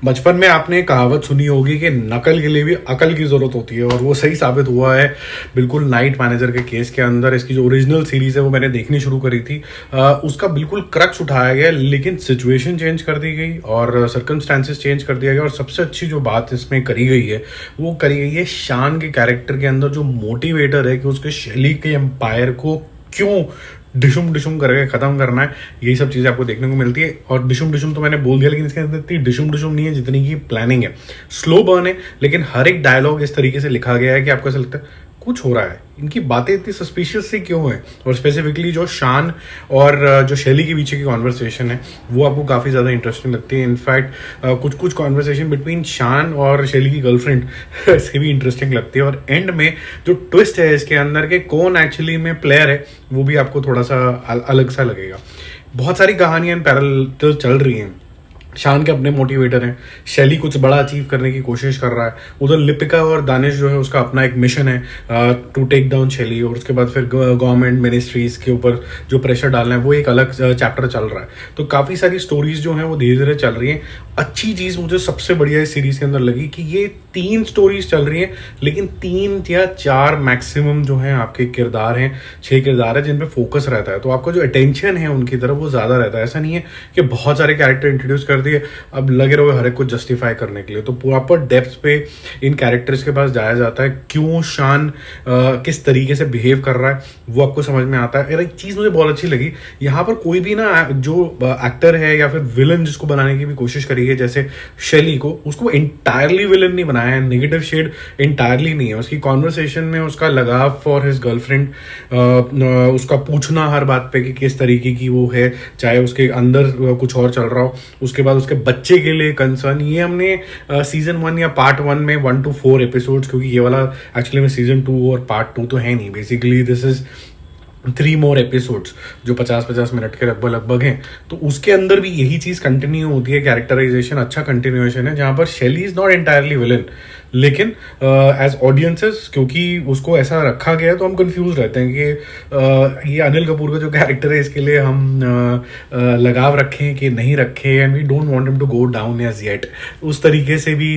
बचपन में आपने कहावत सुनी होगी कि नकल के लिए भी अकल की जरूरत होती है, और वो सही साबित हुआ है बिल्कुल नाइट मैनेजर के केस के अंदर। इसकी जो ओरिजिनल सीरीज है वो मैंने देखनी शुरू करी थी, उसका बिल्कुल क्रक्स उठाया गया, लेकिन सिचुएशन चेंज कर दी गई और सर्कमस्टांसेस चेंज कर दिया गया। और सबसे अच्छी जो बात इसमें करी गई है वो करी गई है शान के कैरेक्टर के अंदर, जो मोटिवेटर है कि उसके शैली के एम्पायर को क्यों डिशुम डिशुम करके खत्म करना है। यही सब चीजें आपको देखने को मिलती है। और डिशुम डिशुम तो मैंने बोल दिया, लेकिन इसके अंदर इतनी डिशुम डिशुम नहीं है जितनी की प्लानिंग है। स्लो बर्न है, लेकिन हर एक डायलॉग इस तरीके से लिखा गया है कि आपको ऐसा लगता है कुछ हो रहा है, इनकी बातें इतनी सस्पिशियस सी क्यों है। और स्पेसिफिकली जो शान और जो शैली के पीछे की कॉन्वर्सेशन है वो आपको काफ़ी ज़्यादा इंटरेस्टिंग लगती है। इनफैक्ट कुछ कुछ कॉन्वर्सेशन बिटवीन शान और शैली की गर्लफ्रेंड इसकी भी इंटरेस्टिंग लगती है। और एंड में जो ट्विस्ट है इसके अंदर के कौन एक्चुअली में प्लेयर है वो भी आपको थोड़ा सा अलग सा लगेगा। बहुत सारी कहानियां पैरेलल चल रही हैं। शान के अपने मोटिवेटर हैं, शैली कुछ बड़ा अचीव करने की कोशिश कर रहा है, उधर लिपिका और दानिश जो है उसका अपना एक मिशन है टू टेक डाउन शैली। और उसके बाद फिर गवर्नमेंट मिनिस्ट्रीज के ऊपर जो प्रेशर डालना है वो एक अलग चैप्टर चल रहा है। तो काफ़ी सारी स्टोरीज जो हैं वो धीरे धीरे चल रही हैं। अच्छी चीज़ मुझे सबसे बढ़िया इस सीरीज के अंदर लगी कि ये 3 स्टोरीज चल रही हैं, लेकिन 3 या 4 मैक्सिमम जो हैं आपके किरदार हैं, 6 किरदार है जिन पे फोकस रहता है। तो आपका जो अटेंशन है उनकी तरफ वो ज़्यादा रहता है। ऐसा नहीं है कि बहुत सारे कैरेक्टर इंट्रोड्यूस कर दिए अब लगे रहो हर एक को जस्टिफाई करने के लिए। तो प्रॉपर डेप्थ पे इन कैरेक्टर्स के पास जाया जाता है, क्यों शान किस तरीके से बिहेव कर रहा है वो आपको समझ में आता है। एक चीज़ मुझे बहुत अच्छी लगी, यहाँ पर कोई भी ना जो एक्टर है या फिर विलन जिसको बनाने की भी कोशिश करी है, जैसे शैली को, उसको इंटायरली विलन नहीं बनाया है, नेगेटिव शेड इंटायरली नहीं है। उसकी कॉन्वर्सेशन में उसका लगाव फॉर हिज गर्लफ्रेंड, उसका पूछना हर बात पे कि किस तरीके की वो है, चाहे उसके अंदर कुछ और चल रहा हो, उसके बाद उसके बच्चे के लिए कंसर्न, ये हमने सीजन 1 या पार्ट 1 में 1 to 4 एपिसोड्स, क्योंकि ये वाला एक्चुअली में सीजन 2 और पार्ट 2 तो है नहीं, basically this is 3 more episodes जो 50-50 मिनट के लगभग लगभग हैं। तो उसके अंदर भी यही चीज़ कंटिन्यू होती है, कैरेक्टराइजेशन अच्छा कंटिन्यूएशन है, जहाँ पर शैली इज नॉट एंटायरली विलन, लेकिन एज ऑडियंसेस क्योंकि उसको ऐसा रखा गया है तो हम कंफ्यूज रहते हैं कि ये अनिल कपूर का जो कैरेक्टर है इसके लिए हम लगाव रखें कि नहीं रखें, and we don't want him to go down as yet. उस तरीके से भी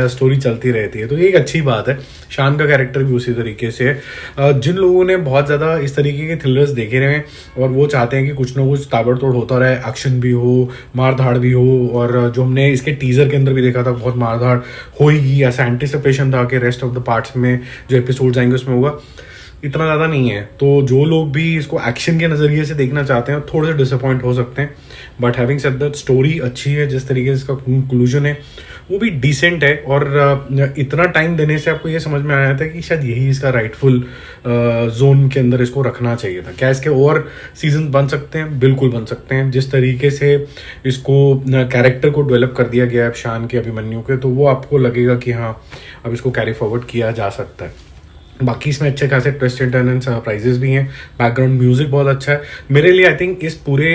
स्टोरी चलती रहती है, तो ये एक अच्छी बात है। शान का कैरेक्टर भी उसी तरीके से है। जिन लोगों ने बहुत ज़्यादा इस तरीके के थ्रिलर्स देखे रहे हैं और वो चाहते हैं कि कुछ ना कुछ ताबड़तोड़ होता रहे, एक्शन भी हो, मार धाड़ भी हो, और जो हमने इसके टीजर के अंदर भी देखा था बहुत मार धाड़ होगी, ऐसा एंटिसिपेशन था कि रेस्ट ऑफ द पार्ट्स में जो एपिसोड्स आएंगे उसमें होगा, इतना ज़्यादा नहीं है। तो जो लोग भी इसको एक्शन के नज़रिए से देखना चाहते हैं थोड़े से डिसअपॉइंट हो सकते हैं। But having said that, story अच्छी है, जिस तरीके से इसका कंक्लूजन है वो भी डिसेंट है। और इतना टाइम देने से आपको ये समझ में आया था कि शायद यही इसका राइटफुल जोन के अंदर इसको रखना चाहिए था। क्या इसके और सीजन बन सकते हैं? बिल्कुल बन सकते हैं। जिस तरीके से इसको कैरेक्टर को डेवलप कर दिया गया है शान के, अभिमन्यु के, तो वो आपको लगेगा कि हाँ अब इसको कैरी फॉरवर्ड किया जा सकता है। बाकी इसमें अच्छे खासे twist and turn and surprises भी हैं। बैकग्राउंड म्यूजिक बहुत अच्छा है मेरे लिए। आई थिंक इस पूरे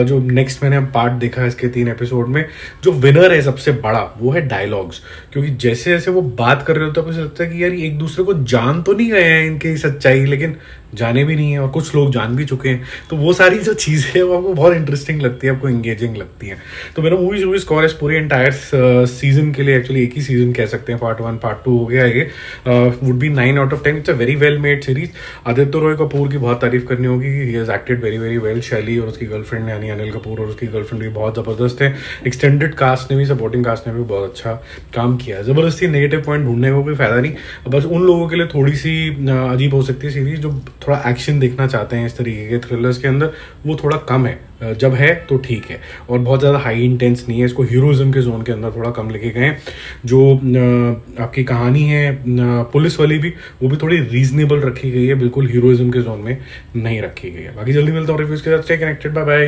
जो नेक्स्ट मैंने पार्ट देखा है इसके 3 एपिसोड में, जो विनर है सबसे बड़ा वो है डायलॉग्स। क्योंकि जैसे जैसे वो बात कर रहे होते हैं कुछ लगता है कि यार एक दूसरे को जान तो नहीं गए हैं इनकी सच्चाई, लेकिन जाने भी नहीं है, और कुछ लोग जान भी चुके हैं। तो वो सारी जो चीज़ें हैं वो आपको बहुत इंटरेस्टिंग लगती है, आपको एंगेजिंग लगती है। तो मेरा मूवी स्कोर इस पूरे एंटायर सीजन के लिए, एक्चुअली एक ही सीजन कह सकते हैं, पार्ट 1 पार्ट 2 हो गया ये, would be 9 out of 10। It's a very well made series. Aditya Roy Kapoor की बहुत तारीफ करनी होगी, he has acted very very well. शैली और उसकी गर्लफ्रेंड यानी अनिल कपूर और उसकी गर्लफ्रेंड भी बहुत ज़बरदस्त है। एक्सटेंडेड कास्ट ने भी, सपोर्टिंग कास्ट ने भी बहुत अच्छा काम किया है। ज़बरदस्ती नेगेटिव पॉइंट ढूंढने का कोई फायदा नहीं, बस उन लोगों के लिए थोड़ी सी अजीब हो सकती है सीरीज जो थोड़ा एक्शन देखना चाहते हैं इस तरीके के थ्रिलर्स के अंदर, वो थोड़ा कम है। जब है तो ठीक है, और बहुत ज़्यादा हाई इंटेंस नहीं है। इसको हीरोइज्म के जोन के अंदर थोड़ा कम लेके गए। जो आपकी कहानी है पुलिस वाली भी, वो भी थोड़ी रीजनेबल रखी गई है, बिल्कुल हीरोइज्म के जोन में नहीं रखी गई है। बाकी जल्दी मिलता हूँ रिव्यूज के साथ। Stay connected, bye bye.